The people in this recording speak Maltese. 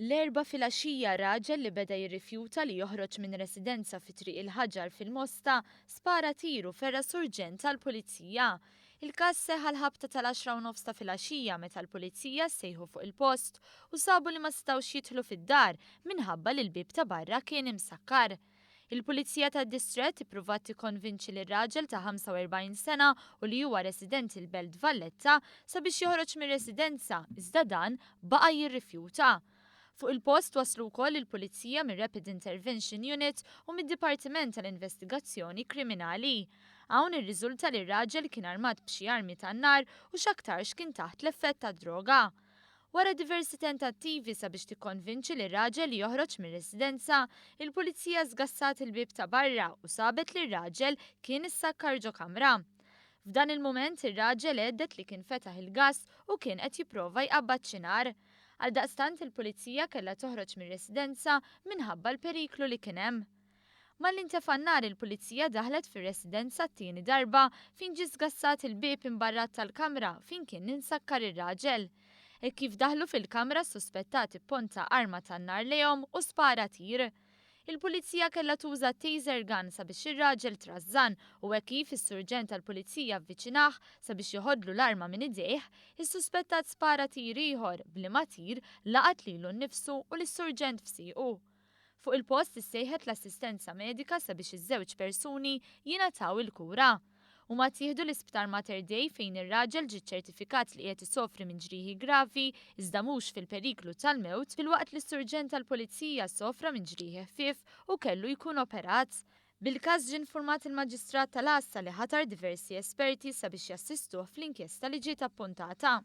L-4 filgħaxija raġel li beda jirrifjuta li joħroġ minn residenza fi triq il-ħaġar fil-Mosta spara tiru ferra surġent tal-pulizija. Il-każ seħħ l-ħabta tal-10 ta' filgħaxija meta l-pulizija sejħu fuq il-post u sabu li ma stawx jidħlu fid-dar minħabba li l-bib ta' barra kien imsakkar. Il-Pulizija tad-Distrett ippruvat tikkonvinċi lir-raġel ta' 45 sena u li huwa resident il-Belt Valletta sabiex joħroġ mir-residenza iżda dan baqa' jirrifjuta. Fuq il-post waslu wkoll il-Pulizija mir-Rapid Intervention Unit u mid-Dipartiment tal-Investigazzjoni Kriminali. Hawn irriżulta li r-raġel kien armat b'xi armi tan-nar u x'aktarx kien taħt l-effett tad-droga. Wara diversi tentattivi sabiex tikkonvinċi li r-raġel joħroġ mir-residenza, il-Pulizija żgassat il-bib ta' barra u sabet li r-raġel kien issakkar ġo kamra. F'dan il-mument ir-raġel għeddet li kien fetaħ il-gass u kien qed jipprova jqabbad xi nar. Għaldaqstant il-Pulizija kellha toħroġ mir-residenza minħabba l-periklu li kien hemm. Mal-intefa' n-nar il-Pulizija daħlet fir-residenza t-tieni darba fin ġie żgassat il-bieb imbarrat tal-kamra fin kien ninsakkar ir-raġel. Kif daħlu fil-kamra suspettat ipponta arma tan-nar lejhom u spara tir. Il-Pulizija kellha tuża taser gun sabiex ir-raġel trażżan u hekk kif is-surġent tal-Pulizija vviċinah sabiex joħodlu l-arma minn idejh, is-suspettat spara tir ieħor bliema tir laqat lilu nnifsu u lis-surġent fsiequ. Fuq il-post issejħet l-assistenza medika sabiex iż-żewġ persuni jingħataw il-kura. U ma tieħdu l-Isptar Mater Dei fejn ir-raġel ġie ċertifikat li qed isofri minn ġrieħi gravi iżda mhux fil-periklu tal-mewt filwaqt li s-surġent tal-Pulizija sofra minn ġrieħi ħfief u kellu jkun operat. Bil-każ ġie infurmat il-Maġistrat tal-Għassa li ħatar diversi esperti sabiex jassistuh fl-inkjesta li ġiet appuntata.